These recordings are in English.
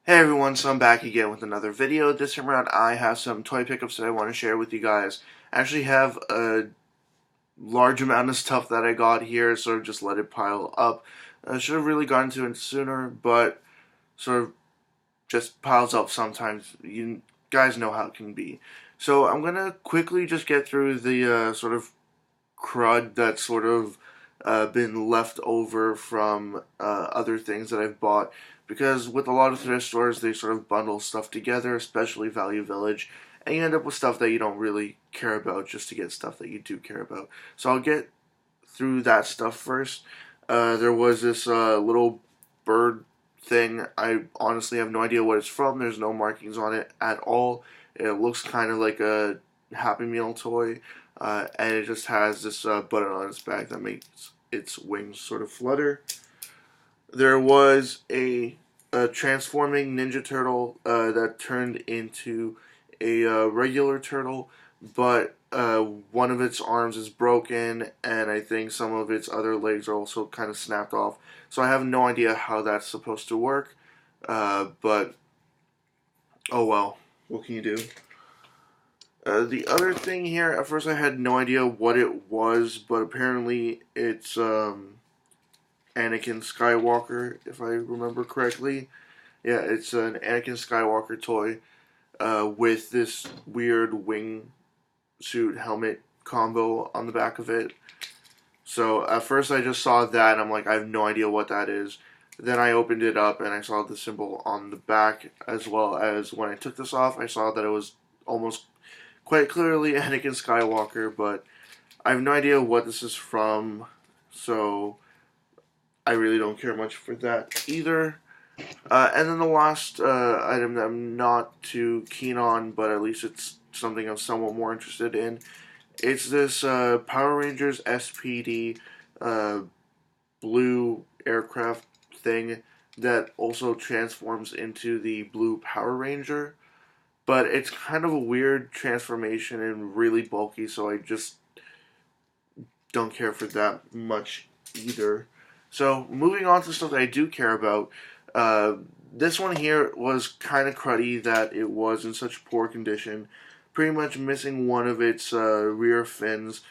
Hey everyone, so I'm back again with another video. This time around I have some toy pickups that I want to share with you guys. I actually have a large amount of stuff that I got here, sort of just let it pile up. I should have really gotten to it sooner, but sort of just piles up sometimes. You guys know how it can be. So I'm going to quickly just get through the sort of crud that's sort of been left over from other things that I've bought. Because with a lot of thrift stores, they sort of bundle stuff together, especially Value Village, and you end up with stuff that you don't really care about just to get stuff that you do care about. So I'll get through that stuff first. There was this little bird thing. I honestly have no idea what it's from. There's no markings on it at all. It looks kind of like a Happy Meal toy, and it just has this button on its back that makes its wings sort of flutter. There was a transforming Ninja Turtle that turned into a regular turtle, but one of its arms is broken, and I think some of its other legs are also kind of snapped off. So I have no idea how that's supposed to work, but oh well, what can you do? The other thing here, at first I had no idea what it was, but apparently it's Anakin Skywalker, if I remember correctly. Yeah, it's an Anakin Skywalker toy with this weird wing suit helmet combo on the back of it. So at first I just saw that and I'm like, I have no idea what that is. Then I opened it up and I saw the symbol on the back, as well as when I took this off, I saw that it was almost quite clearly Anakin Skywalker, but I have no idea what this is from, so I really don't care much for that either. And then the last item that I'm not too keen on, but at least it's something I'm somewhat more interested in. It's this Power Rangers SPD uh, blue aircraft thing that also transforms into the blue Power Ranger. But it's kind of a weird transformation and really bulky, so I just don't care for that much either. So moving on to stuff that I do care about. Uh, this one here was kind of cruddy that it was in such poor condition, pretty much missing one of its rear fins,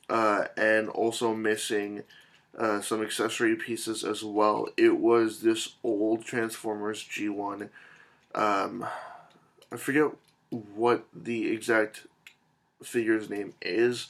and also missing some accessory pieces as well. It was this old Transformers G1. Um, I forget what the exact figure's name is.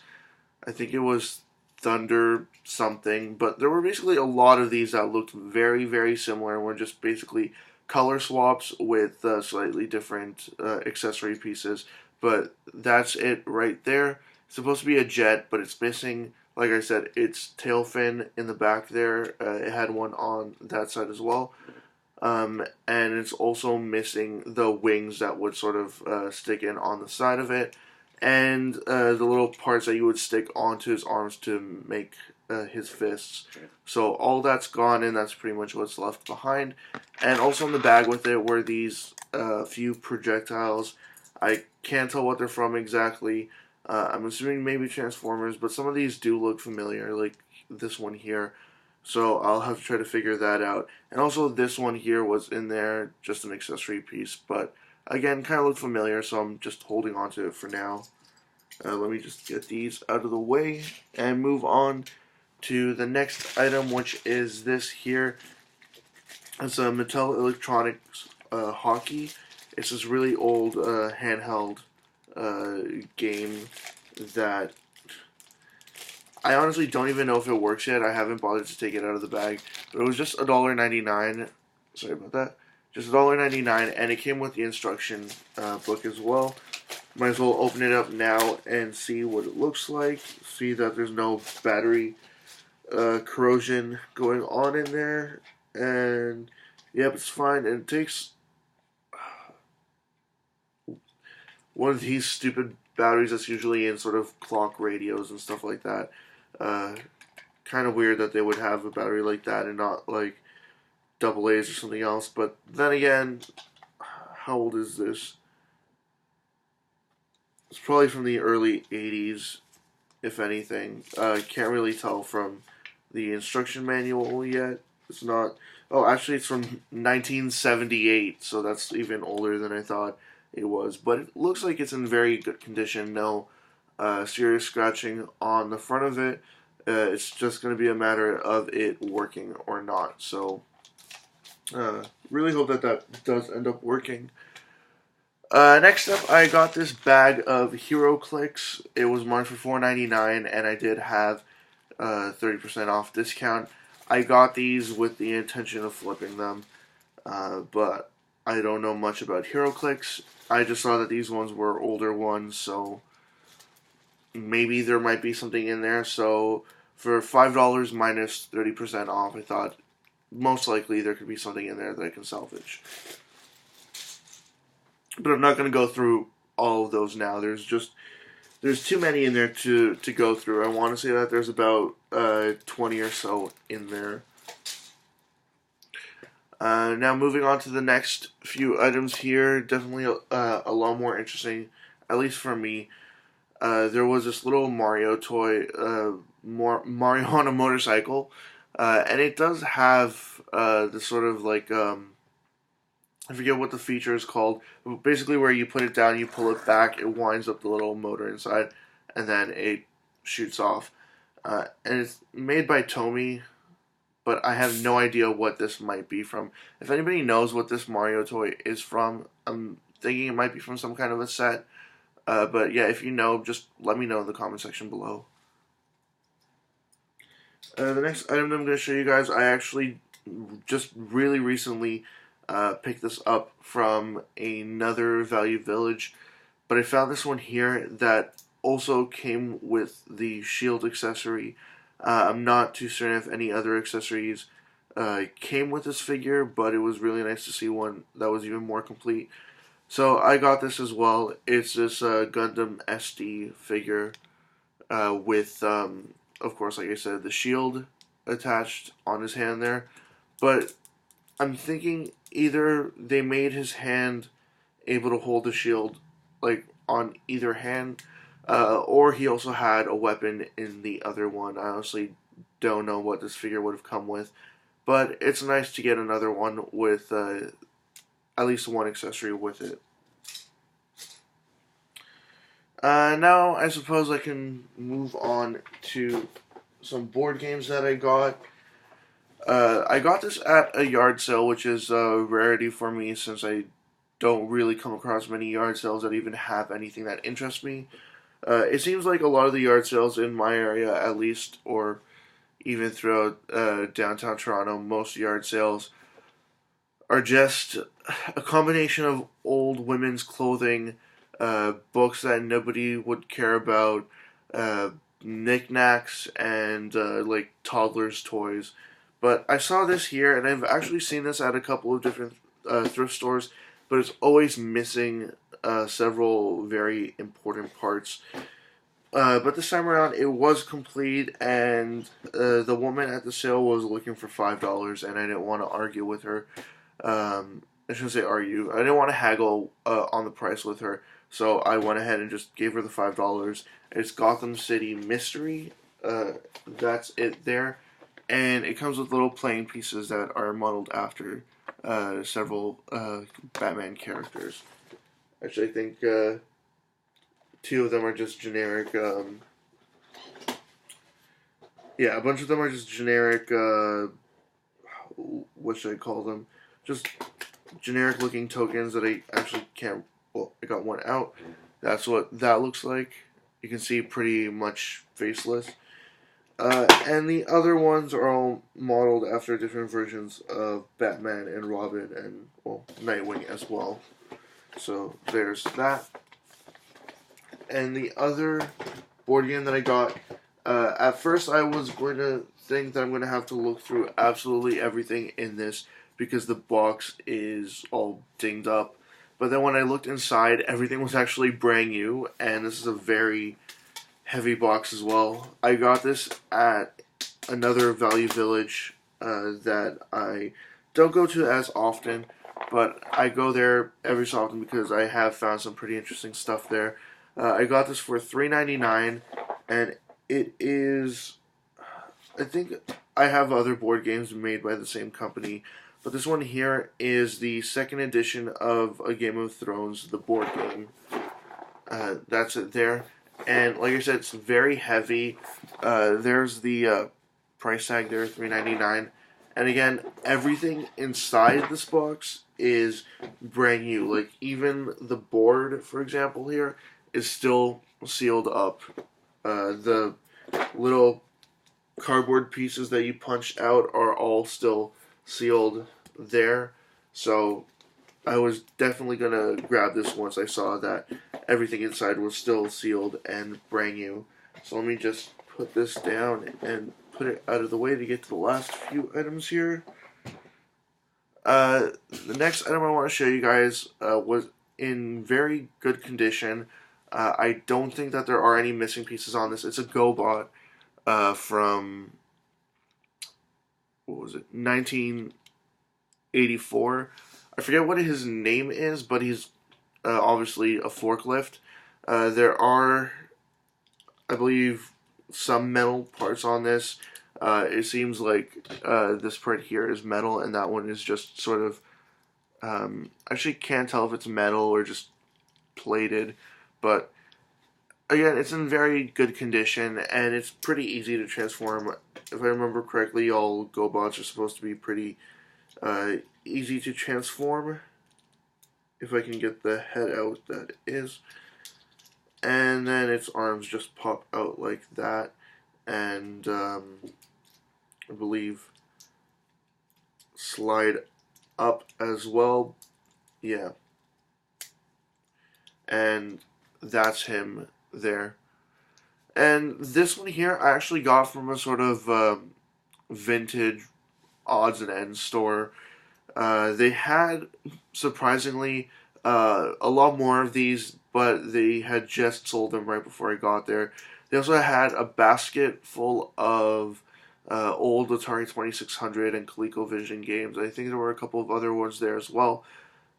I think it was Thunder something, but there were basically a lot of these that looked very, very similar and were just basically color swaps with slightly different accessory pieces. But that's it right there. It's supposed to be a jet, but it's missing, like I said, its tail fin in the back there. It had one on that side as well. And it's also missing the wings that would sort of stick in on the side of it, and the little parts that you would stick onto his arms to make his fists. So all that's gone, and that's pretty much what's left behind. And also in the bag with it were these few projectiles. I can't tell what they're from exactly. I'm assuming maybe Transformers, but some of these do look familiar, like this one here. So I'll have to try to figure that out. And also this one here was in there, just an accessory piece, but again, kind of looked familiar, so I'm just holding on to it for now. Let me just get these out of the way and move on to the next item, which is this here. It's a Mattel Electronics hockey. It's this really old handheld game that I honestly don't even know if it works yet. I haven't bothered to take it out of the bag, but it was just $1.99. Sorry about that. Just $1.99, and it came with the instruction book as well. Might as well open it up now and see what it looks like. See that there's no battery corrosion going on in there, and yep, it's fine. And it takes one of these stupid batteries that's usually in sort of clock radios and stuff like that. Uh, Kind of weird that they would have a battery like that and not like double A's or something else. But then again, how old is this? It's probably from the early 80s, if anything. Can't really tell from the instruction manual yet. It's not Oh, actually, it's from 1978, so that's even older than I thought it was. But it looks like it's in very good condition. No serious scratching on the front of it. It's just going to be a matter of it working or not. So, really hope that that does end up working. Next up, I got this bag of HeroClix. It was marked for $4.99, and I did have 30% off discount. I got these with the intention of flipping them, but I don't know much about HeroClix. I just saw that these ones were older ones, so maybe there might be something in there. So for $5 minus 30% off, I thought most likely there could be something in there that I can salvage. But I'm not going to go through all of those now. There's too many in there to go through. I want to say that there's about 20 or so in there. Now moving on to the next few items here, definitely a lot more interesting, at least for me. There was this little Mario toy, Mario on a motorcycle, and it does have this sort of like I forget what the feature is called. Basically, where you put it down, you pull it back, it winds up the little motor inside, and then it shoots off. And it's made by Tomy, but I have no idea what this might be from. If anybody knows what this Mario toy is from, I'm thinking it might be from some kind of a set. But yeah, if you know, just let me know in the comment section below. The next item that I'm going to show you guys, I actually just really recently picked this up from another Value Village, but I found this one here that also came with the shield accessory. I'm not too certain if any other accessories came with this figure, but it was really nice to see one that was even more complete. So I got this as well. It's this Gundam SD figure with, of course, like I said, the shield attached on his hand there. But I'm thinking either they made his hand able to hold the shield like on either hand, or he also had a weapon in the other one. I honestly don't know what this figure would have come with, but it's nice to get another one with at least one accessory with it. Now I suppose I can move on to some board games that I got. I got this at a yard sale, which is a rarity for me since I don't really come across many yard sales that even have anything that interests me. It seems like a lot of the yard sales in my area, at least, or even throughout downtown Toronto, most yard sales are just a combination of old women's clothing, books that nobody would care about, knickknacks, and like toddlers' toys. But I saw this here, and I've actually seen this at a couple of different thrift stores, but it's always missing several very important parts. But this time around, it was complete, and the woman at the sale was looking for $5, and I didn't want to argue with her. I shouldn't say argue. I didn't want to haggle on the price with her, so I went ahead and just gave her the $5. It's Gotham City Mystery. That's it there. And it comes with little playing pieces that are modeled after several Batman characters. Actually, I think two of them are just generic. Yeah, a bunch of them are just generic. What should I call them? Just generic looking tokens that I actually can't. Well, I got one out. That's what that looks like. You can see pretty much faceless. And the other ones are all modeled after different versions of Batman and Robin and, well, Nightwing as well. So there's that. And the other board game that I got, at first I was going to think that I'm going to have to look through absolutely everything in this because the box is all dinged up. But then when I looked inside, everything was actually brand new, and this is a very heavy box as well. I got this at another Value Village that I don't go to as often, but I go there every so often because I have found some pretty interesting stuff there. I got this for $3.99, and it is, I think, I have other board games made by the same company, but this one here is the second edition of A Game of Thrones, the board game. That's it there. And like I said, it's very heavy. There's the price tag there, $3.99. And again, everything inside this box is brand new. Like even the board, for example, here is still sealed up. The little cardboard pieces that you punched out are all still sealed there. So I was definitely gonna grab this once I saw that everything inside was still sealed and brand new. So let me just put this down and put it out of the way to get to the last few items here. The next item I want to show you guys was in very good condition. I don't think that there are any missing pieces on this. It's a GoBot from, what was it, 1984. I forget what his name is, but he's obviously a forklift. There are, I believe, some metal parts on this. It seems like this part here is metal, and that one is just sort of, actually can't tell if it's metal or just plated, but again, it's in very good condition, and it's pretty easy to transform. If I remember correctly, all GoBots are supposed to be pretty easy to transform. If I can get the head out, that is. And then its arms just pop out like that, and I believe slide up as well. Yeah. And that's him there. And this one here I actually got from a sort of vintage odds and ends store. They had, surprisingly, a lot more of these, but they had just sold them right before I got there. They also had a basket full of old Atari 2600 and ColecoVision games. I think there were a couple of other ones there as well,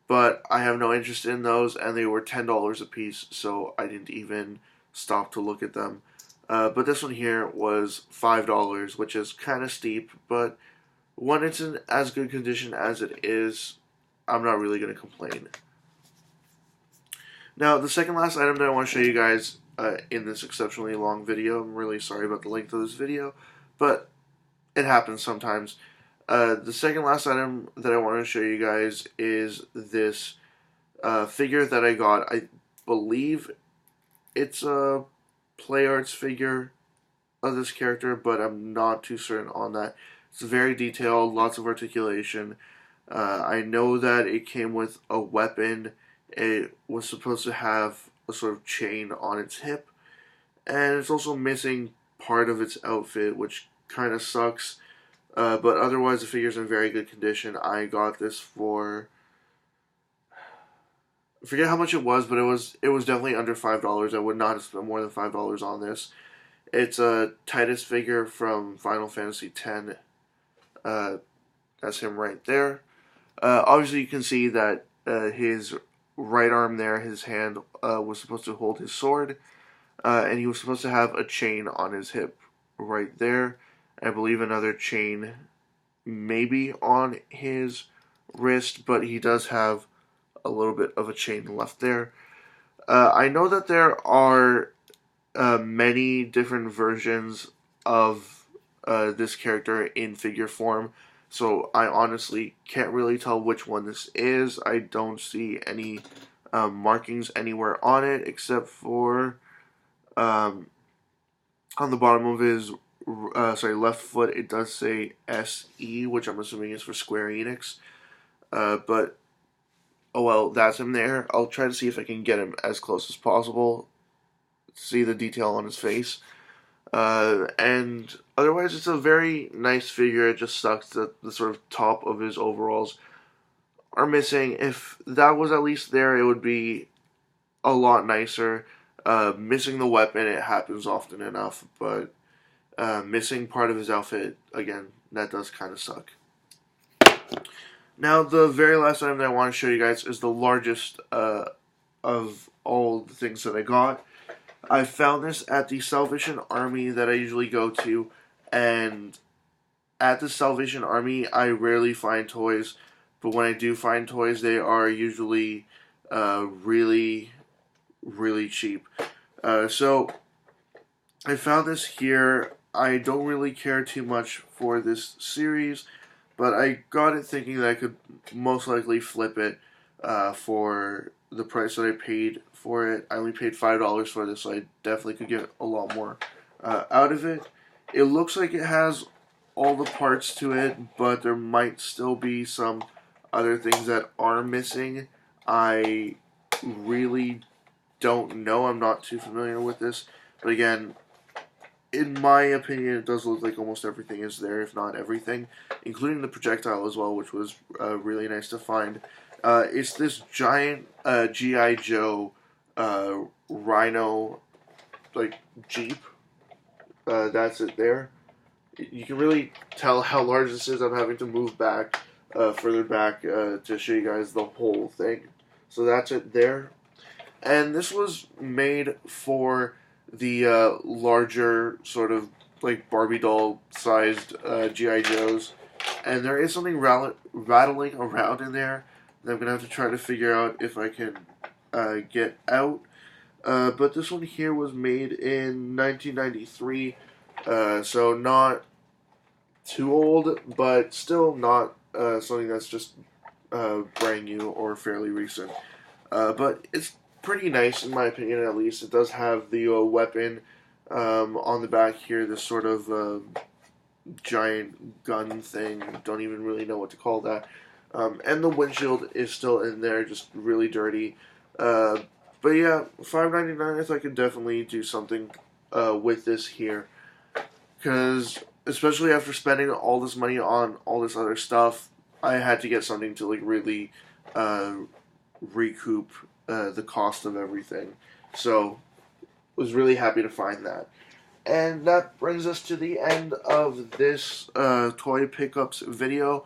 but I have no interest in those, and they were $10 a piece, so I didn't even stop to look at them. But this one here was $5, which is kind of steep, but when it's in as good condition as it is, I'm not really going to complain. Now, the second last item that I want to show you guys in this exceptionally long video, I'm really sorry about the length of this video, but it happens sometimes. The second last item that I want to show you guys is this figure that I got. I believe it's a Play Arts figure of this character, but I'm not too certain on that. It's very detailed, lots of articulation. I know that it came with a weapon. It was supposed to have a sort of chain on its hip, and it's also missing part of its outfit, which kind of sucks. But otherwise, the figure's in very good condition. I got this for, I forget how much it was, but it was definitely under $5. I would not have spent more than $5 on this. It's a Titus figure from Final Fantasy X. That's him right there. Obviously, you can see that his right arm there, his hand, was supposed to hold his sword, and he was supposed to have a chain on his hip right there. I believe another chain maybe on his wrist, but he does have a little bit of a chain left there. I know that there are many different versions of this character in figure form, so I honestly can't really tell which one this is. I don't see any markings anywhere on it, except for on the bottom of his left foot, it does say SE, which I'm assuming is for Square Enix. But oh well, that's him there. I'll try to see if I can get him as close as possible. See the detail on his face. And otherwise, it's a very nice figure. It just sucks that the sort of top of his overalls are missing. If that was at least there, it would be a lot nicer. Missing the weapon, it happens often enough, but missing part of his outfit, again, that does kind of suck. Now, the very last item that I want to show you guys is the largest of all the things that I got. I found this at the Salvation Army that I usually go to, and at the Salvation Army, I rarely find toys, but when I do find toys, they are usually really, really cheap. So I found this here. I don't really care too much for this series, but I got it thinking that I could most likely flip it for the price that I paid for it. I only paid $5 for this, so I definitely could get a lot more out of it. It looks like it has all the parts to it, but there might still be some other things that are missing. I really don't know. I'm not too familiar with this, but again, in my opinion, it does look like almost everything is there, if not everything, including the projectile as well, which was really nice to find. It's this giant G.I. Joe Rhino, like, Jeep. That's it there. You can really tell how large this is. I'm having to move back, further back, to show you guys the whole thing. So that's it there. And this was made for the larger sort of like Barbie doll sized G.I. Joes. And there is something rattling around in there that I'm going to have to try to figure out if I can get out. But this one here was made in 1993, so not too old, but still not something that's just brand new or fairly recent. But it's pretty nice in my opinion, at least. It does have the weapon on the back here, this sort of giant gun thing. Don't even really know what to call that. And the windshield is still in there, just really dirty. But yeah, $5.99. I thought I could definitely do something with this here, because especially after spending all this money on all this other stuff, I had to get something to like really recoup the cost of everything. So, was really happy to find that. And that brings us to the end of this toy pickups video.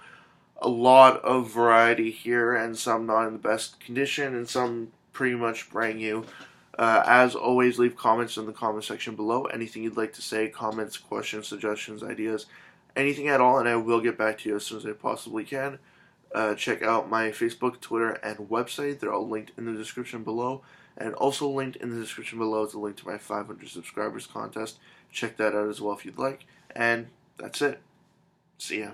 A lot of variety here, and some not in the best condition, and some pretty much brand new. As always, leave comments in the comment section below. Anything you'd like to say, comments, questions, suggestions, ideas, anything at all, and I will get back to you as soon as I possibly can. Check out my Facebook, Twitter, and website. They're all linked in the description below. And also linked in the description below is a link to my 500 subscribers contest. Check that out as well if you'd like. And that's it. See ya.